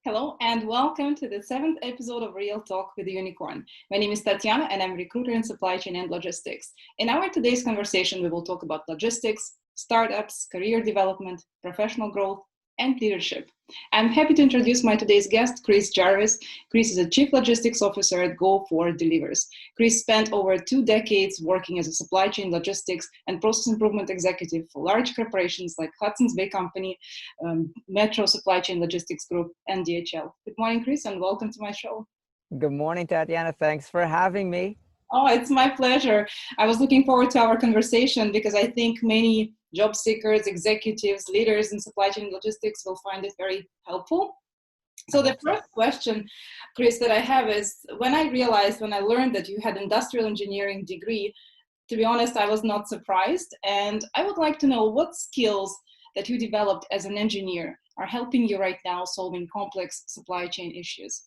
Hello and welcome to the seventh episode of Real Talk with the Unicorn. My name is Tatiana and I'm a recruiter in supply chain and logistics. In our today's conversation, we will talk about logistics, startups, career development, professional growth, and leadership. I'm happy to introduce my today's guest, Chris Jarvis. Chris is a Chief Logistics Officer at GoFor Delivers. Chris spent over 2 decades working as a supply chain logistics and process improvement executive for large corporations like Hudson's Bay Company, Metro Supply Chain Logistics Group, and DHL. Good morning, Chris, and welcome to my show. Good morning, Tatiana. Thanks for having me. Oh, it's my pleasure. I was looking forward to our conversation because I think many job seekers, executives, leaders in supply chain logistics will find it very helpful. So the first question, Chris, that I have is when I learned that you had industrial engineering degree, to be honest, I was not surprised. And I would like to know what skills that you developed as an engineer are helping you right now solving complex supply chain issues.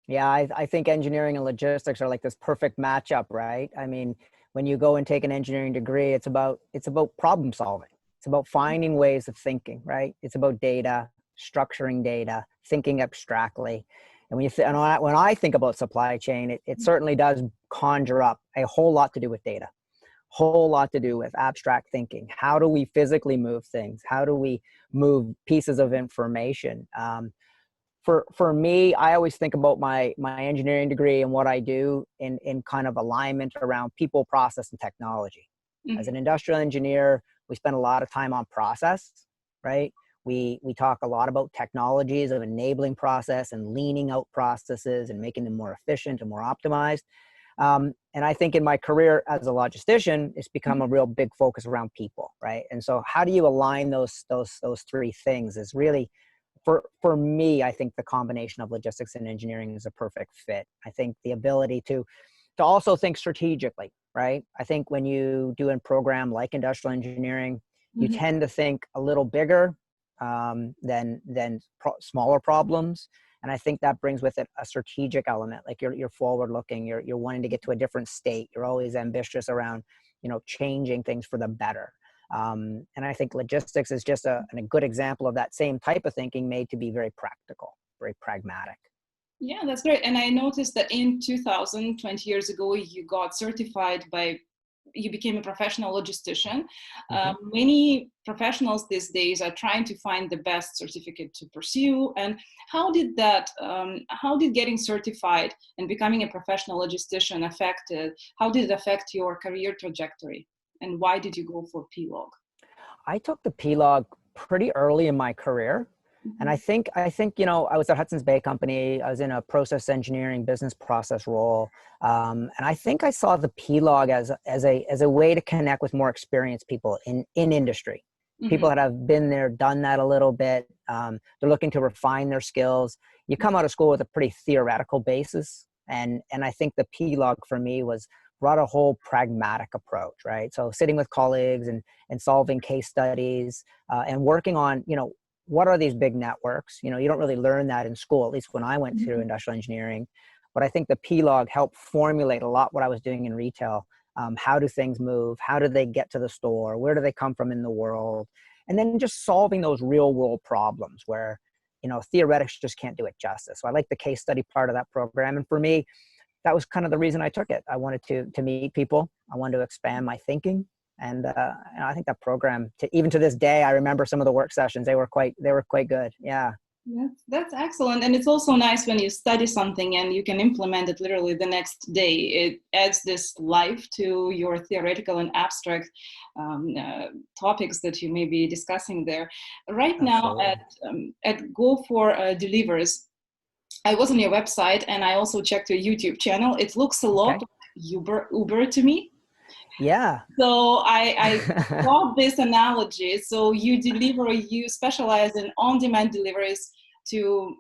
Yeah, I think engineering and logistics are like this perfect matchup, right? I mean, when you go and take an engineering degree, it's about problem solving. It's about finding ways of thinking, right? It's about data, structuring data, thinking abstractly. And when I think about supply chain, it certainly does conjure up a whole lot to do with data, whole lot to do with abstract thinking. How do we physically move things? How do we move pieces of information? For me, I always think about my engineering degree and what I do in kind of alignment around people, process, and technology. Mm-hmm. As an industrial engineer, we spend a lot of time on process, right? We talk a lot about technologies of enabling process and leaning out processes and making them more efficient and more optimized. And I think in my career as a logistician, it's become a real big focus around people, right? And so how do you align those three things is really, for me, I think the combination of logistics and engineering is a perfect fit. I think the ability to also think strategically, right? I think when you do a program like industrial engineering, you tend to think a little bigger than smaller problems. And I think that brings with it a strategic element. Like you're forward looking, you're wanting to get to a different state. You're always ambitious around, changing things for the better. And I think logistics is just a good example of that same type of thinking made to be very practical, very pragmatic. Yeah, that's great. And I noticed that in 2000, 20 years ago, you became a professional logistician. Many professionals these days are trying to find the best certificate to pursue. And how did getting certified and becoming a professional logistician how did it affect your career trajectory? And why did you go for PLOG? I took the PLOG pretty early in my career. And I think, I was at Hudson's Bay Company. I was in a process engineering business process role. And I think I saw the PLOG as a way to connect with more experienced people in industry. People that have been there, done that a little bit. They're looking to refine their skills. You come out of school with a pretty theoretical basis. And I think the PLOG for me brought a whole pragmatic approach, right? So sitting with colleagues and solving case studies and working on, what are these big networks? You don't really learn that in school, at least when I went through industrial engineering. But I think the PLOG helped formulate a lot what I was doing in retail. How do things move? How do they get to the store? Where do they come from in the world? And then just solving those real world problems where, theoretics just can't do it justice. So I like the case study part of that program. And for me, that was kind of the reason I took it. I wanted to meet people. I wanted to expand my thinking. And I think that program, even to this day, I remember some of the work sessions. They were quite good. Yeah. That's excellent. And it's also nice when you study something and you can implement it literally the next day. It adds this life to your theoretical and abstract topics that you may be discussing there. Right now at GoFor Delivers, I was on your website and I also checked your YouTube channel. It looks a lot like Uber to me. Yeah. So I got this analogy. So you specialize in on-demand deliveries to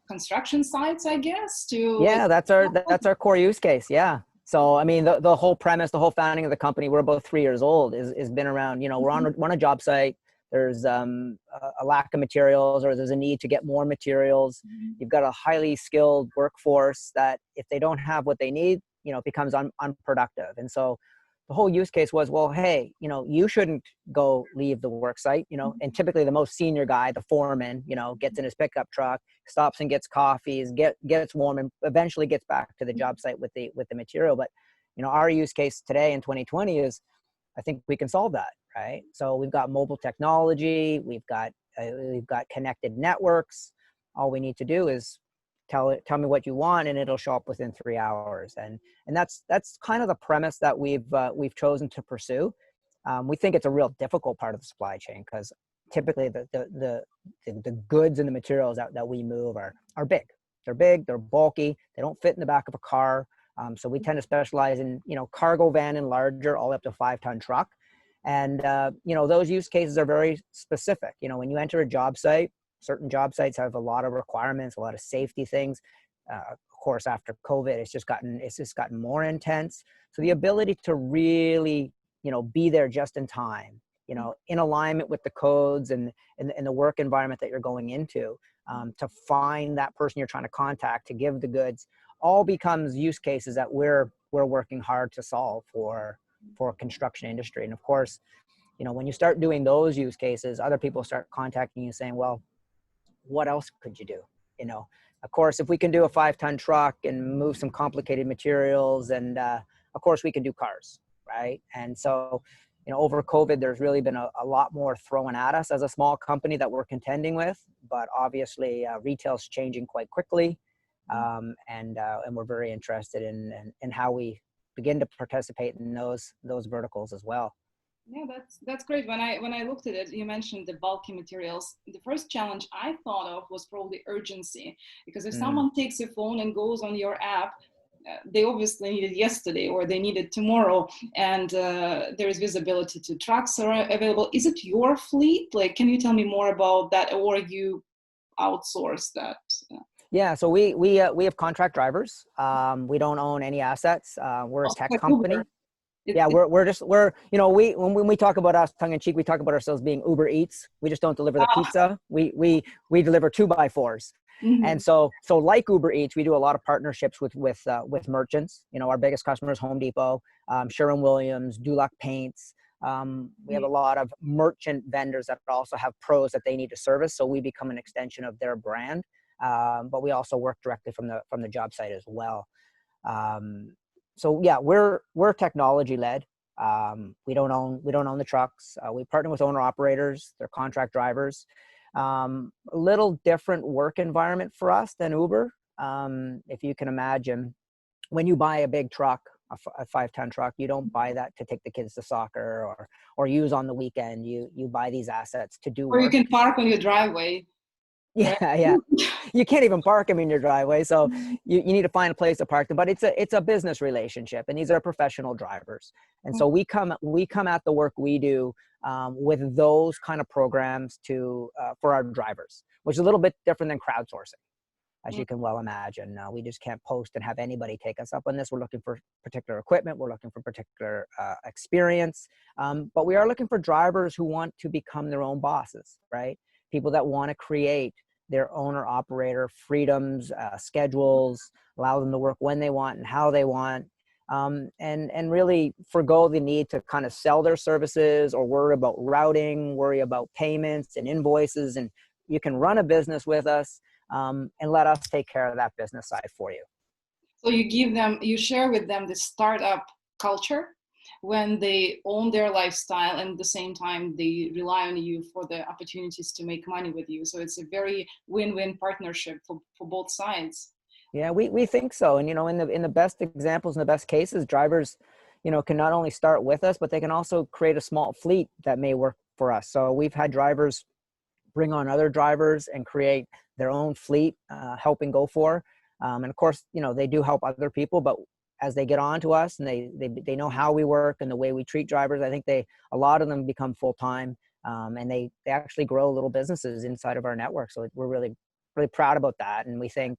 construction sites, I guess. That's our core use case. Yeah. So, I mean, the whole premise, the whole founding of the company, we're about 3 years old, is been around, we're on a job site. There's a lack of materials or there's a need to get more materials. You've got a highly skilled workforce that if they don't have what they need, it becomes unproductive. And so the whole use case was, well, hey, you shouldn't go leave the work site, and typically the most senior guy, the foreman, gets in his pickup truck, stops and gets coffees, gets warm, and eventually gets back to the job site with the material. But, our use case today in 2020 is, I think we can solve that, right? So we've got mobile technology, we've got connected networks. All we need to do is tell me what you want, and it'll show up within 3 hours. And that's kind of the premise that we've chosen to pursue. We think it's a real difficult part of the supply chain because typically the goods and the materials that we move are big. They're big, they're bulky, they don't fit in the back of a car. So we tend to specialize in, cargo van and larger, all up to 5-ton truck. And, those use cases are very specific. When you enter a job site, certain job sites have a lot of requirements, a lot of safety things. Of course, after COVID, it's just gotten more intense. So the ability to really, be there just in time, in alignment with the codes and the work environment that you're going into, to find that person you're trying to contact, to give the goods, all becomes use cases that we're working hard to solve for construction industry. And of course, when you start doing those use cases, other people start contacting you saying, well, what else could you do? Of course, if we can do a 5-ton truck and move some complicated materials, and of course we can do cars, right? And so, over COVID, there's really been a lot more thrown at us as a small company that we're contending with, but obviously retail's changing quite quickly. And we're very interested in how we begin to participate in those verticals as well. Yeah, that's great. When I looked at it, you mentioned the bulky materials. The first challenge I thought of was probably urgency, because if someone takes your phone and goes on your app, they obviously need it yesterday or they need it tomorrow, and there is visibility to trucks are available. Is it your fleet? Like, can you tell me more about that, or you outsource that? Yeah, so we have contract drivers. We don't own any assets. We're a tech company. Yeah, when we talk about us tongue in cheek, we talk about ourselves being Uber Eats. We just don't deliver the pizza. We deliver 2x4s. Mm-hmm. And so like Uber Eats, we do a lot of partnerships with merchants. Our biggest customer is Home Depot, Sherwin-Williams, Dulac Paints. We have a lot of merchant vendors that also have pros that they need to service. So we become an extension of their brand. But we also work directly from the job site as well. So yeah, we're technology led. We don't own the trucks. We partner with owner operators. They're contract drivers. A little different work environment for us than Uber. If you can imagine, when you buy a big truck, a 5-ton truck, you don't buy that to take the kids to soccer or use on the weekend. You buy these assets to do or work. You can park on your driveway. Yeah. You can't even park them in your driveway. So you need to find a place to park them, but it's a business relationship, and these are professional drivers. And so we come at the work we do with those kind of programs for our drivers, which is a little bit different than crowdsourcing, as you can well imagine. We just can't post and have anybody take us up on this. We're looking for particular equipment. We're looking for particular experience, but we are looking for drivers who want to become their own bosses, right? People that want to create their owner operator freedoms, schedules, allow them to work when they want and how they want, and really forgo the need to kind of sell their services or worry about routing, worry about payments and invoices. And you can run a business with us and let us take care of that business side for you. So you share with them the startup culture when they own their lifestyle, and at the same time they rely on you for the opportunities to make money with you. So it's a very win-win partnership for both sides. Yeah, we think so. And in the best examples, in the best cases, drivers can not only start with us, but they can also create a small fleet that may work for us. So we've had drivers bring on other drivers and create their own fleet, helping GoFor. And of course, they do help other people, but as they get on to us and they know how we work and the way we treat drivers, I think a lot of them become full-time, and they actually grow little businesses inside of our network. So we're really, really proud about that. And we think,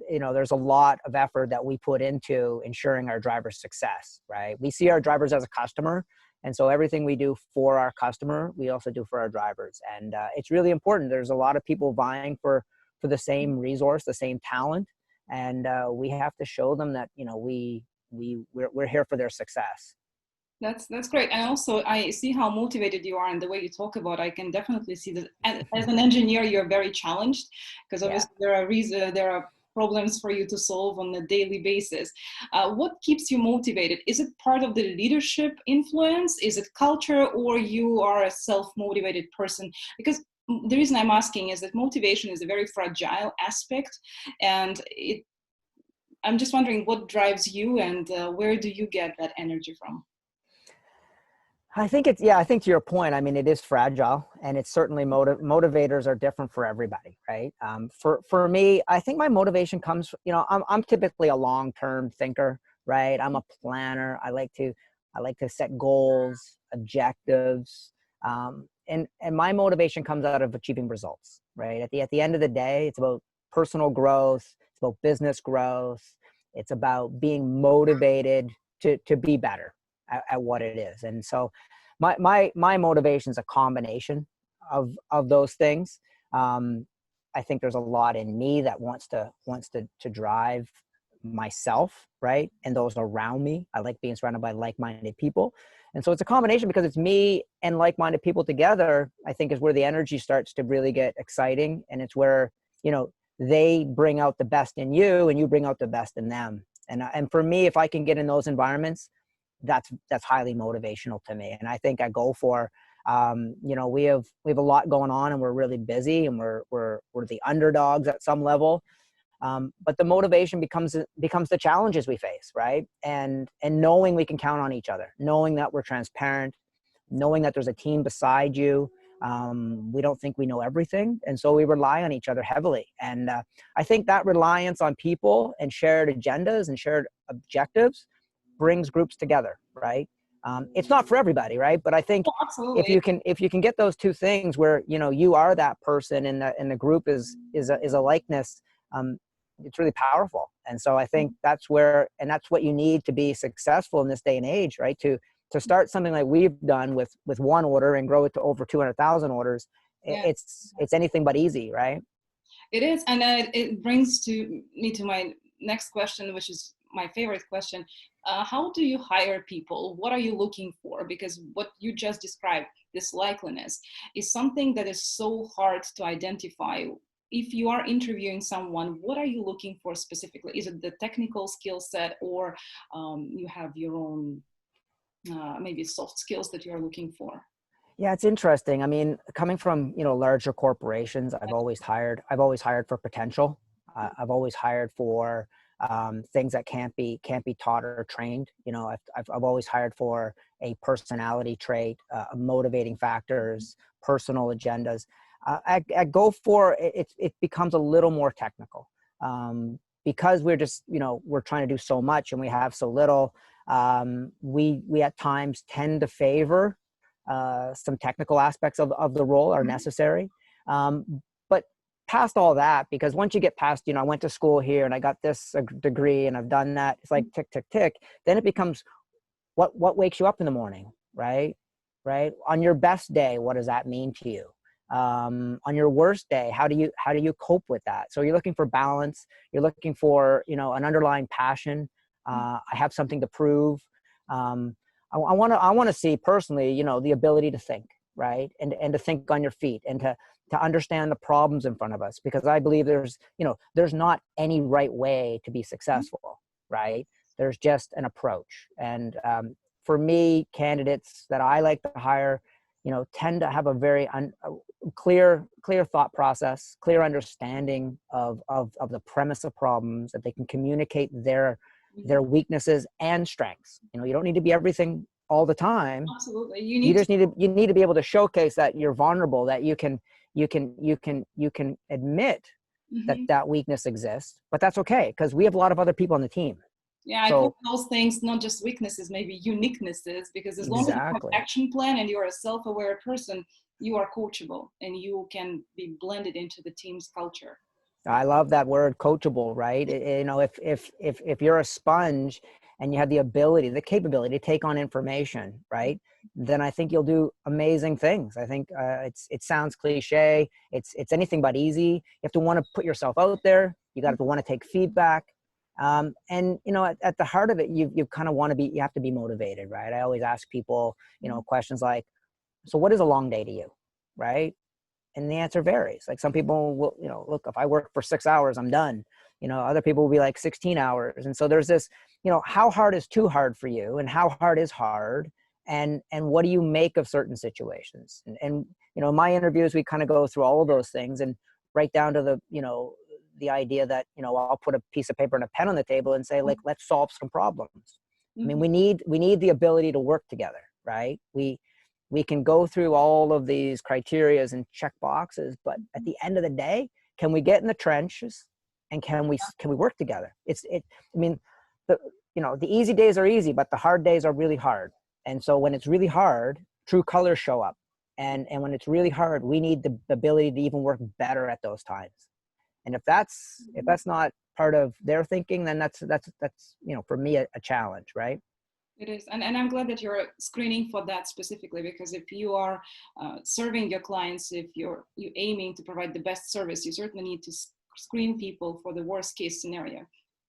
there's a lot of effort that we put into ensuring our drivers' success, right? We see our drivers as a customer. And so everything we do for our customer, we also do for our drivers. And it's really important. There's a lot of people vying for the same resource, the same talent. And we have to show them that, we're here for their success. That's great. And also I see how motivated you are, and the way you talk about, I can definitely see that as an engineer, you're very challenged, because Yeah. obviously there are problems for you to solve on a daily basis. What keeps you motivated? Is it part of the leadership influence? Is it culture, or you are a self-motivated person? Because the reason I'm asking is that motivation is a very fragile aspect, and I'm just wondering what drives you, and where do you get that energy from? I think it's, yeah, I think to your point, I mean, it is fragile, and it's certainly motivators are different for everybody, right? For me, I think my motivation comes, I'm typically a long-term thinker, right? I'm a planner. I like to set goals, objectives, and my motivation comes out of achieving results, right? At the end of the day, it's about personal growth, it's about business growth, it's about being motivated to be better at what it is. And so my motivation is a combination of those things. I think there's a lot in me that wants to drive myself, right, and those around me. I like being surrounded by like-minded people, and so it's a combination, because it's me and like-minded people together, I think, is where the energy starts to really get exciting, and it's where they bring out the best in you and you bring out the best in them. And for me, if I can get in those environments, that's highly motivational to me. And I think I GoFor, we have a lot going on, and we're really busy, and we're the underdogs at some level. But the motivation becomes the challenges we face, right? And knowing we can count on each other, knowing that we're transparent, knowing that there's a team beside you. We don't think we know everything, and so we rely on each other heavily. And I think that reliance on people and shared agendas and shared objectives brings groups together, right? It's not for everybody, right? But I think Oh, absolutely. if you can get those two things where you are that person, and the group is a likeness, it's really powerful. And so I think that's what you need to be successful in this day and age, right? To start something like we've done with one order and grow it to over 200,000 orders, Yeah, it's anything but easy, right? it is. And it brings me to my next question, which is my favorite question. How do you hire people? What are you looking for? Because what you just described, this likeliness, is something that is so hard to identify. If you are interviewing someone, what are you looking for specifically? Is it the technical skill set, or you have your own maybe soft skills that you are looking for? Yeah, it's interesting. I mean, coming from larger corporations, I've always hired for potential. I've always hired for things that can't be taught or trained. I've always hired for a personality trait, motivating factors, personal agendas. At GoFor, it becomes a little more technical, because we're just we're trying to do so much and we have so little. We at times tend to favor some technical aspects of the role are necessary. But past all that, because once you get past, I went to school here and I got this degree and I've done that, it's like tick, tick, tick. Then it becomes what wakes you up in the morning, right? Right. On your best day, what does that mean to you? On your worst day, how do you cope with that? So you're looking for balance. You're looking for, an underlying passion. I have something to prove. I want to see personally, the ability to think, right, and to think on your feet, and to understand the problems in front of us, because I believe there's not any right way to be successful, right? There's just an approach. And for me, candidates that I like to hire, tend to have a very clear thought process, clear understanding of the premise of problems, that they can communicate their weaknesses and strengths. You don't need to be everything all the time. Absolutely, You just need to be able to showcase that you're vulnerable, that you can admit Mhm. that weakness exists, but that's okay, because we have a lot of other people on the team. Yeah, I So call those things not just weaknesses, maybe uniquenesses, because as long as you have an exactly. action plan and you're a self-aware person, you are coachable and you can be blended into the team's culture. I love that word, coachable, right? If you're a sponge and you have the capability to take on information, right, then I think you'll do amazing things. I think it sounds cliche. It's anything but easy. You have to want to put yourself out there. You got to want to take feedback. And, you know, at the heart of it, you kind of want to be, you have to be motivated, right? I always ask people, you know, questions like, so what is a long day to you, right? And the answer varies. Like some people will, you know, look, if I work for 6 hours, I'm done. You know, other people will be like 16 hours. And so there's this, you know, how hard is too hard for you and how hard is hard, and what do you make of certain situations? And you know, in my interviews, we kind of go through all of those things, and right down to the, you know, the idea that, you know, I'll put a piece of paper and a pen on the table and say, like, let's solve some problems. I mean, we need the ability to work together, right? We can go through all of these criterias and check boxes, but at the end of the day, can we get in the trenches and can we work together? I mean, you know, the easy days are easy, but the hard days are really hard. And so when it's really hard, true colors show up. And when it's really hard, we need the ability to even work better at those times. And if that's not part of their thinking, then that's you know, for me, a challenge, right? It is, and I'm glad that you're screening for that specifically, because if you are serving your clients, if you're aiming to provide the best service, you certainly need to screen people for the worst case scenario.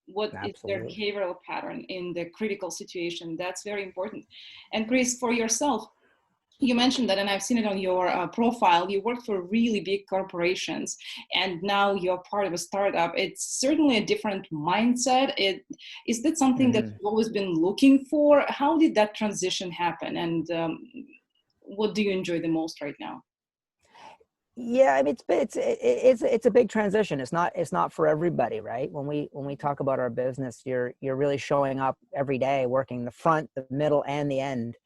What is their behavioral pattern in the critical situation? That's very important. And Chris, for yourself, you mentioned that, and I've seen it on your profile, you work for really big corporations and now you're part of a startup. It's certainly a different mindset. Is that something that you've always been looking for? How did that transition happen? And what do you enjoy the most right now? Yeah, I mean, it's a big transition. It's not for everybody, right? When we talk about our business, you're really showing up every day, working the front, the middle, and the end.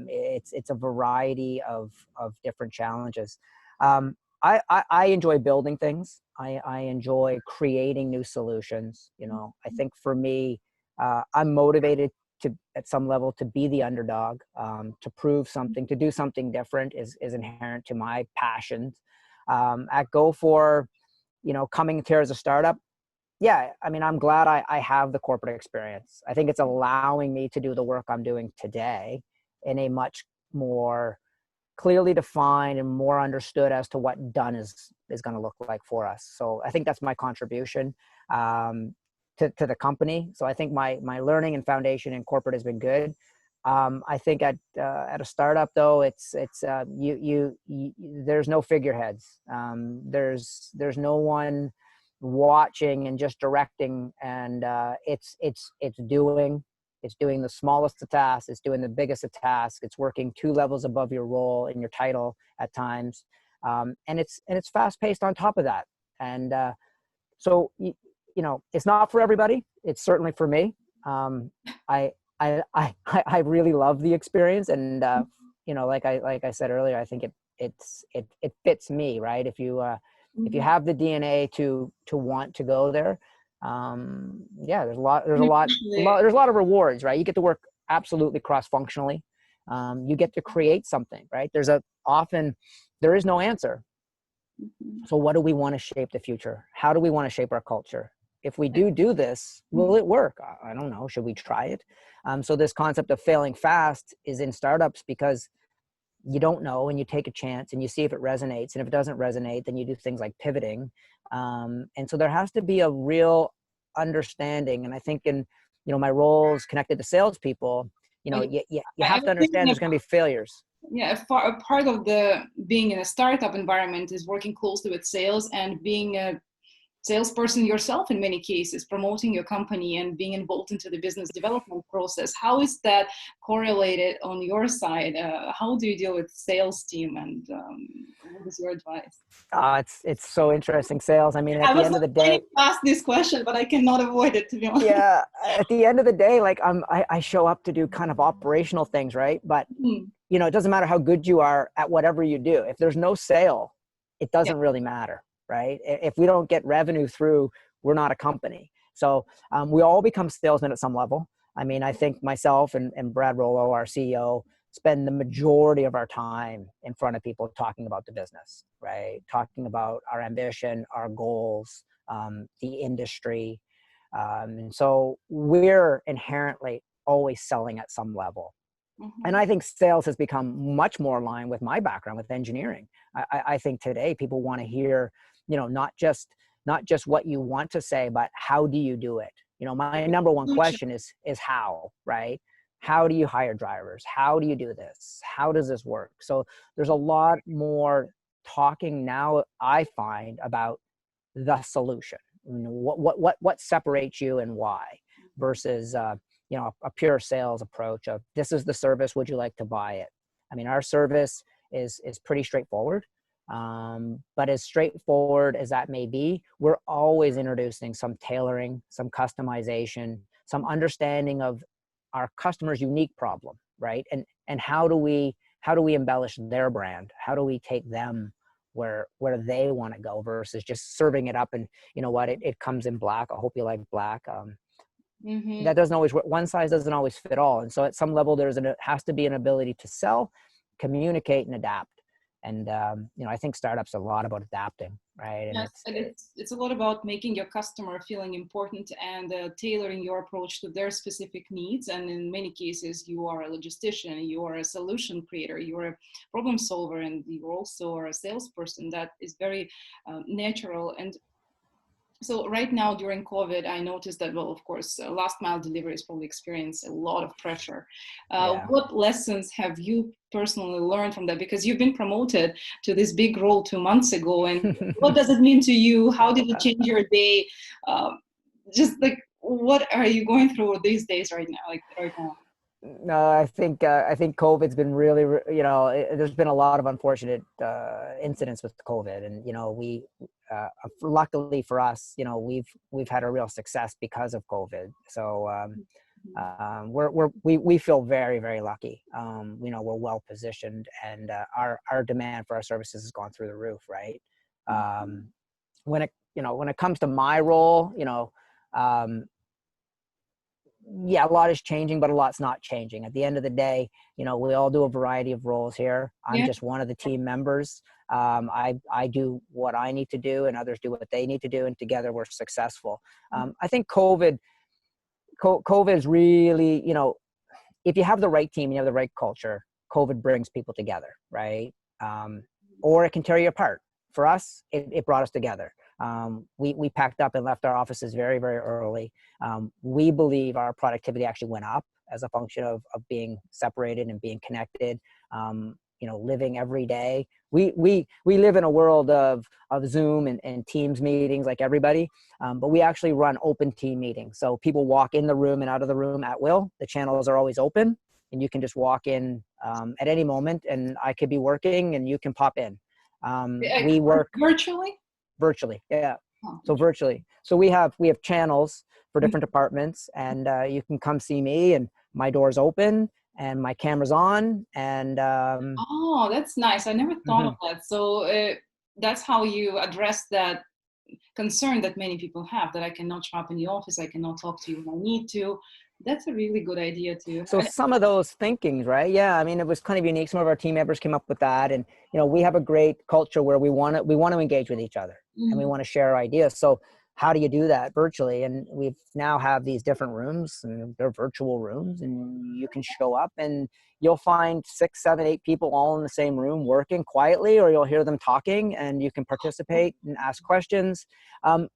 It's a variety of different challenges. I enjoy building things. I enjoy creating new solutions. You know, I think for me, I'm motivated to, at some level, to be the underdog, to prove something, to do something different is inherent to my passions. At GoFor, you know, coming here as a startup, yeah, I mean, I'm glad I have the corporate experience. I think it's allowing me to do the work I'm doing today in a much more clearly defined and more understood as to what done is going to look like for us. So I think that's my contribution to the company. So I think my learning and foundation in corporate has been good. I think at a startup though, it's there's no figureheads. There's no one watching and just directing, and it's doing the smallest of tasks, it's doing the biggest of tasks, it's working 2 levels above your role in your title at times, and it's fast paced on top of that. And so you know, it's not for everybody. It's certainly for me. I really love the experience, and you know, like I said earlier, I think it fits me, right? If you have the DNA to want to go there, yeah, there's a lot of rewards, right? You get to work absolutely cross-functionally. You get to create something, right? Often there is no answer. So what do we want to shape the future? How do we want to shape our culture? If we do this, will it work? I don't know. Should we try it? So this concept of failing fast is in startups because you don't know, and you take a chance and you see if it resonates. And if it doesn't resonate, then you do things like pivoting. And so there has to be a real understanding. And I think in, you know, my roles connected to salespeople, you know, you have to understand there's going to be failures. Yeah, a part of the being in a startup environment is working closely with sales and being a salesperson yourself in many cases, promoting your company and being involved into the business development process. How is that correlated on your side? How do you deal with sales team, and what is your advice? It's so interesting, sales. I mean, at the end of the day, I ask this question, but I cannot avoid it, to be honest. Yeah, at the end of the day, like I show up to do kind of operational things, right? But you know, it doesn't matter how good you are at whatever you do. If there's no sale, it doesn't really matter, right? If we don't get revenue through, we're not a company. So we all become salesmen at some level. I mean, I think myself and Brad Rollo, our CEO, spend the majority of our time in front of people talking about the business, right? Talking about our ambition, our goals, the industry. And so we're inherently always selling at some level. And I think sales has become much more aligned with my background with engineering. I think today people want to hear, you know, not just not just what you want to say, but how do you do it? You know, my number one question is how, right? How do you hire drivers? How do you do this? How does this work? So there's a lot more talking now, I find, about the solution. You know, what separates you and why, versus you know, a pure sales approach of, this is the service, would you like to buy it? I mean, our service is pretty straightforward. But as straightforward as that may be, we're always introducing some tailoring, some customization, some understanding of our customer's unique problem, right? And how do we embellish their brand? How do we take them where they want to go, versus just serving it up and, you know what, it comes in black. I hope you like black. That doesn't always work. One size doesn't always fit all. And so at some level, has to be an ability to sell, communicate, and adapt. And you know, I think startups are a lot about adapting, right? And yes, it's a lot about making your customer feeling important and tailoring your approach to their specific needs. And in many cases, you are a logistician, you are a solution creator, you are a problem solver, and you also are a salesperson. That is very natural. And so right now during COVID, I noticed that, well, of course, last mile deliveries probably experience a lot of pressure. Yeah. What lessons have you personally learned from that? Because you've been promoted to this big role 2 months ago. And what does it mean to you? How did it change your day? Just like, what are you going through these days right now? No, I think COVID's been really, you know, there's been a lot of unfortunate incidents with COVID, and you know, we luckily for us, you know, we've had a real success because of COVID. So we feel very, very lucky. You know, we're well positioned, and our demand for our services has gone through the roof, right? When it comes to my role, you know. Yeah, a lot is changing, but a lot's not changing. At the end of the day, you know, we all do a variety of roles here. I'm just one of the team members. I do what I need to do, and others do what they need to do, and together we're successful. I think COVID is really, you know, if you have the right team, you have the right culture, COVID brings people together, right? Or it can tear you apart. For us, it brought us together. We packed up and left our offices very, very early. We believe our productivity actually went up as a function of being separated and being connected, you know, living every day. We live in a world of Zoom and Teams meetings like everybody, but we actually run open team meetings. So people walk in the room and out of the room at will. The channels are always open, and you can just walk in at any moment, and I could be working and you can pop in. We work virtually, yeah. So virtually. So we have channels for different departments, and you can come see me, and my door's open and my camera's on. And oh, that's nice. I never thought of that. So that's how you address that concern that many people have, that I cannot show up in the office, I cannot talk to you when I need to. That's a really good idea too. So some of those thinkings, right? Yeah, I mean, it was kind of unique. Some of our team members came up with that, and you know, we have a great culture where we want to engage with each other, and we want to share ideas. So how do you do that virtually? And we now have these different rooms, and they're virtual rooms, and you can show up and you'll find 6, 7, 8 people all in the same room working quietly, or you'll hear them talking, and you can participate and ask questions. I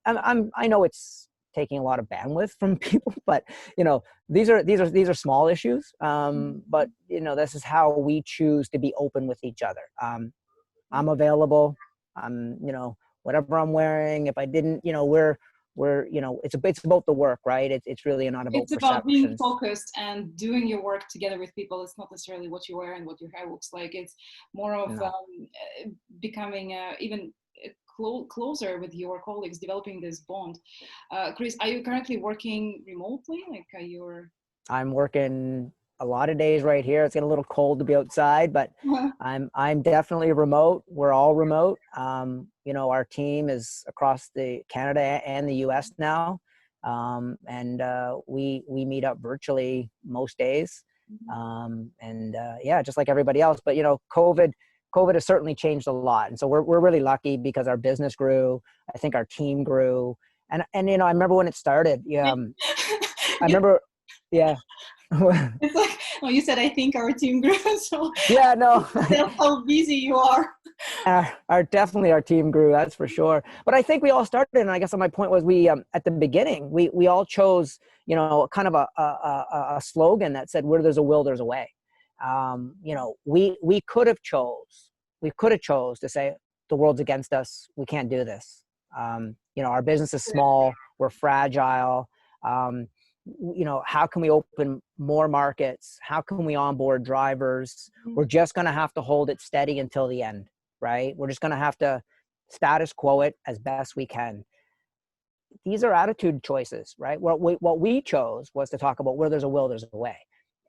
know it's taking a lot of bandwidth from people, but you know, these are small issues. But you know, this is how we choose to be open with each other. I'm available. You know, whatever I'm wearing. If I didn't, you know, we're you know, it's about the work, right? It's really not about it's about being focused and doing your work together with people. It's not necessarily what you wear and what your hair looks like. It's more of becoming even closer with your colleagues, developing this bond. Chris, are you currently working remotely? Like I'm working a lot of days right here. It's getting a little cold to be outside, but I'm definitely remote. We're all remote. You know, our team is across Canada and the US now. And we meet up virtually most days. Yeah, just like everybody else. But you know, COVID has certainly changed a lot. And so we're really lucky because our business grew. I think our team grew. And you know, I remember when it started. I remember, yeah. It's like, well, you said, I think our team grew. So Yeah, no. that's how busy you are. Definitely our team grew, that's for sure. But I think we all started, and I guess my point was we at the beginning we all chose, kind of a slogan that said, where there's a will, there's a way. We could have chose to say, the world's against us, we can't do this. Our business is small, we're fragile. How can we open more markets? How can we onboard drivers? We're just going to have to hold it steady until the end, right? We're just going to have to status quo it as best we can. These are attitude choices, right? What we chose was to talk about, where there's a will, there's a way.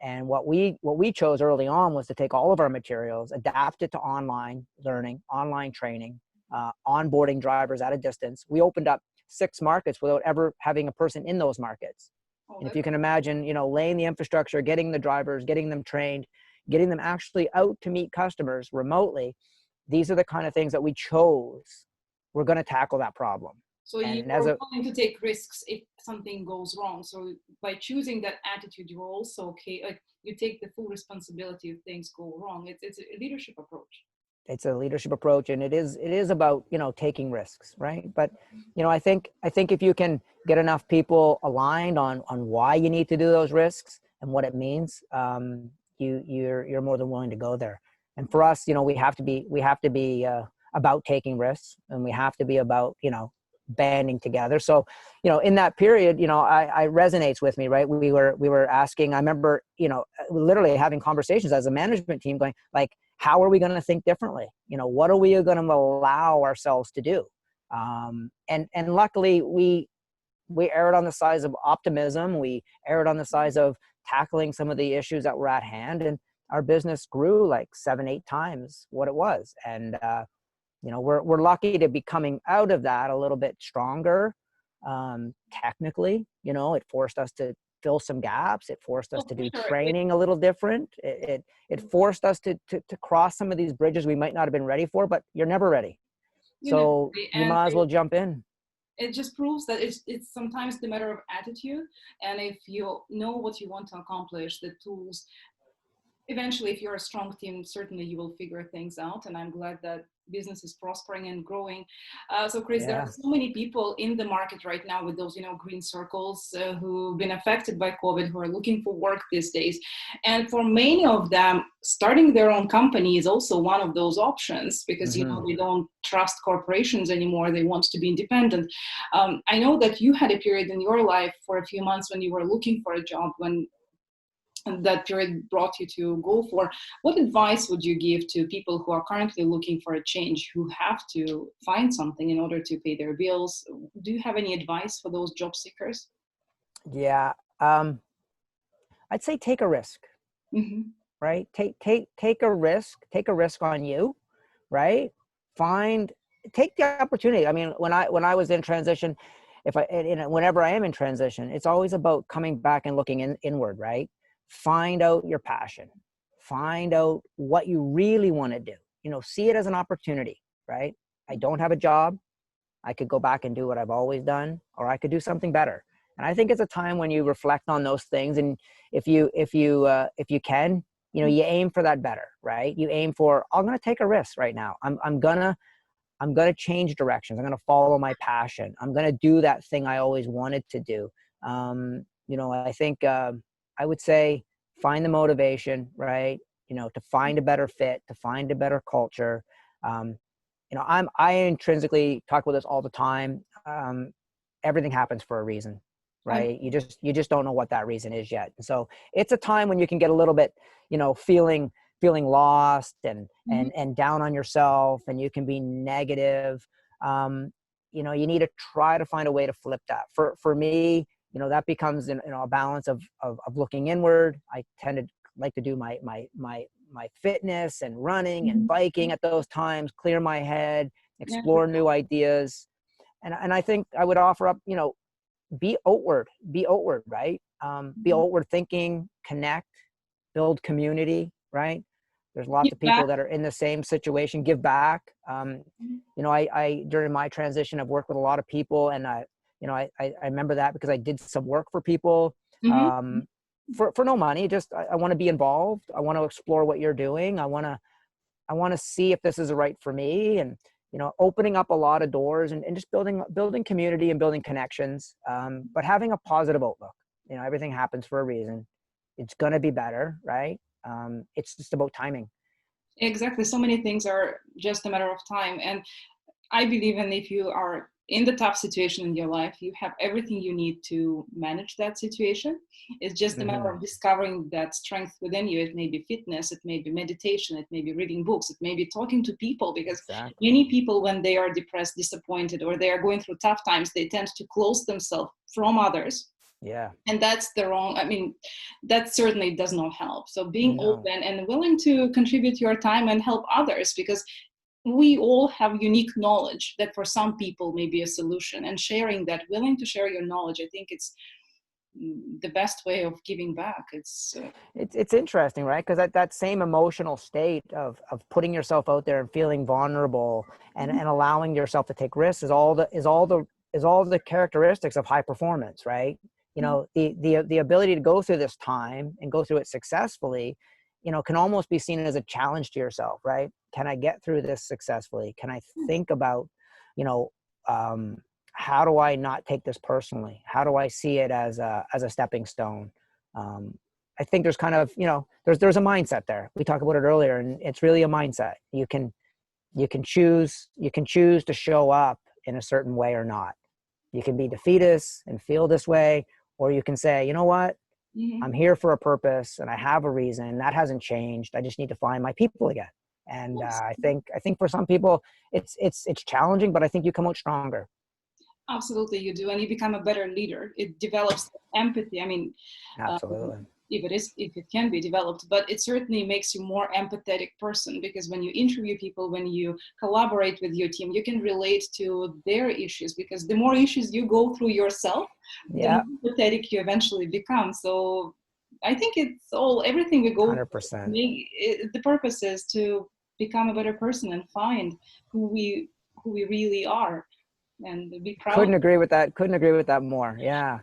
And what we chose early on was to take all of our materials, adapt it to online learning, online training, onboarding drivers at a distance. We opened up 6 markets without ever having a person in those markets. And if you can imagine, laying the infrastructure, getting the drivers, getting them trained, getting them actually out to meet customers remotely, these are the kind of things that we chose. We're going to tackle that problem. So you're willing to take risks if something goes wrong. So by choosing that attitude, you're also okay. Like, you take the full responsibility if things go wrong. It's a leadership approach. It's a leadership approach, and it is about, taking risks, right? But I think if you can get enough people aligned on why you need to do those risks and what it means, you're more than willing to go there. And for us, we have to be about taking risks, and we have to be about banding together. So in that period, I resonates with me, right? We were asking, I remember literally having conversations as a management team, going like, how are we going to think differently? What are we going to allow ourselves to do? And luckily we erred on the side of optimism. We erred on the side of tackling some of the issues that were at hand, and our business grew like 7-8 times what it was. And we're lucky to be coming out of that a little bit stronger. Technically, it forced us to fill some gaps. It forced us to do training a little different. It forced us to cross some of these bridges we might not have been ready for, but you're never ready. So you might as well jump in. It just proves that it's sometimes the matter of attitude. And if you know what you want to accomplish, the tools, eventually, if you're a strong team, certainly you will figure things out. And I'm glad that business is prospering and growing. So Chris, there are so many people in the market right now with those, green circles who've been affected by COVID, who are looking for work these days. And for many of them, starting their own company is also one of those options, because, they don't trust corporations anymore. They want to be independent. I know that you had a period in your life for a few months when you were looking for a job, when that period brought you to GoFor. What advice would you give to people who are currently looking for a change, who have to find something in order to pay their bills? Do you have any advice for those job seekers? Yeah, I'd say take a risk, right? Take a risk. Take a risk on you, right? Take the opportunity. I mean, when I was in transition, whenever I am in transition, it's always about coming back and looking inward, right? Find out your passion, find out what you really want to do, see it as an opportunity, right? I don't have a job. I could go back and do what I've always done, or I could do something better. And I think it's a time when you reflect on those things. And if you can, you aim for that better, right? You aim for, I'm going to take a risk right now. I'm going to change directions. I'm going to follow my passion. I'm going to do that thing I always wanted to do. I think, I would say find the motivation, right? To find a better fit, to find a better culture. I intrinsically talk about this all the time. Everything happens for a reason, right? You just don't know what that reason is yet. And so it's a time when you can get a little bit, feeling lost and down on yourself, and you can be negative. You need to try to find a way to flip that. For me, that becomes a balance of looking inward. I tend to like to do my fitness and running and biking at those times, clear my head, explore new ideas. And I think I would offer up, be outward, right? Be outward thinking, connect, build community, right? There's lots of people that are in the same situation. Give back. I during my transition, I've worked with a lot of people, and I remember that because I did some work for people. for no money. Just I want to be involved. I want to explore what you're doing. I want to see if this is right for me, and opening up a lot of doors, and just building community and building connections, but having a positive outlook. Everything happens for a reason. It's going to be better, right? It's just about timing. Exactly. So many things are just a matter of time. And I believe in, if you are in the tough situation in your life, you have everything you need to manage that situation. It's just a matter of discovering that strength within you. It may be fitness, it may be meditation, it may be reading books, it may be talking to people, because many people, when they are depressed, disappointed, or they are going through tough times, they tend to close themselves from others. Yeah. And that's the wrong, that certainly does not help. So being open and willing to contribute your time and help others, because we all have unique knowledge that for some people may be a solution, and sharing that, willing to share your knowledge, I think it's the best way of giving back. It's interesting, right? Because that same emotional state of putting yourself out there and feeling vulnerable and allowing yourself to take risks is all the characteristics of high performance, right? The ability to go through this time and go through it successfully, can almost be seen as a challenge to yourself, right? Can I get through this successfully? Can I think about, how do I not take this personally? How do I see it as a stepping stone? I think there's kind of, there's a mindset there. We talked about it earlier, and it's really a mindset. You can choose to show up in a certain way or not. You can be defeatist and feel this way, or you can say, you know what? I'm here for a purpose and I have a reason. That hasn't changed. I just need to find my people again. And I think for some people it's challenging, but I think you come out stronger. Absolutely, you do, and you become a better leader. It develops empathy. Absolutely. If it can be developed, but it certainly makes you more empathetic person, because when you interview people, when you collaborate with your team, you can relate to their issues, because the more issues you go through yourself, the more empathetic you eventually become. So I think everything we go 100%. The purpose is to become a better person and find who we really are, and be proud. Couldn't agree with that more. Yeah.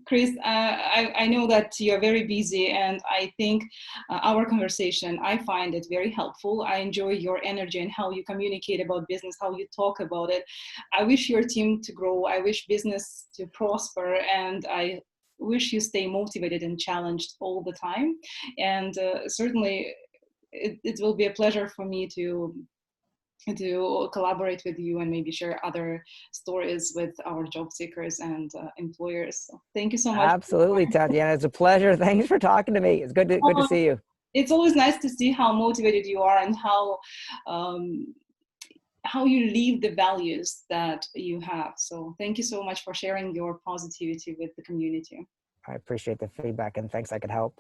Chris, I know that you're very busy, and I think our conversation, I find it very helpful. I enjoy your energy and how you communicate about business, how you talk about it. I wish your team to grow. I wish business to prosper, and I wish you stay motivated and challenged all the time. And certainly it will be a pleasure for me to collaborate with you and maybe share other stories with our job seekers and employers. So thank you so much. Absolutely, Tatiana. It's a pleasure. Thanks for talking to me. It's good to see you. It's always nice to see how motivated you are and how you live the values that you have. So thank you so much for sharing your positivity with the community. I appreciate the feedback, and thanks I could help.